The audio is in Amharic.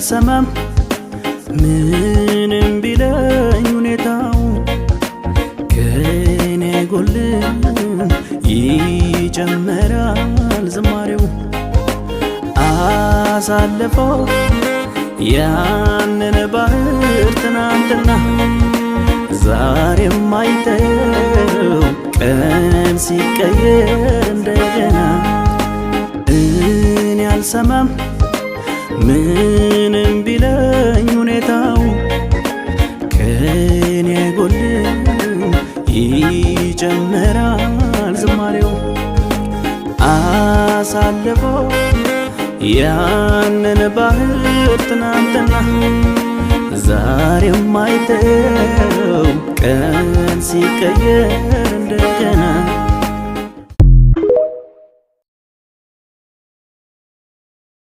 አልሰማም ምንም ቢለኝ ሁኔታው ከኔ ጎልም ይጀምራል ዝማሬው አሳለፈው ያንን ባህር ትናንትና ዛሬም አይተው ቀን ሲቀየር እንደገና እኔ አልሰማም ምንም ቢለኝ ሁኔታው ከኔ ጎልም ይጀምራል ዝማሬው አሳለፈው ያንን ባህር ትናንትና ዛሬም አይተው ቀን ሲቀየር እንደገና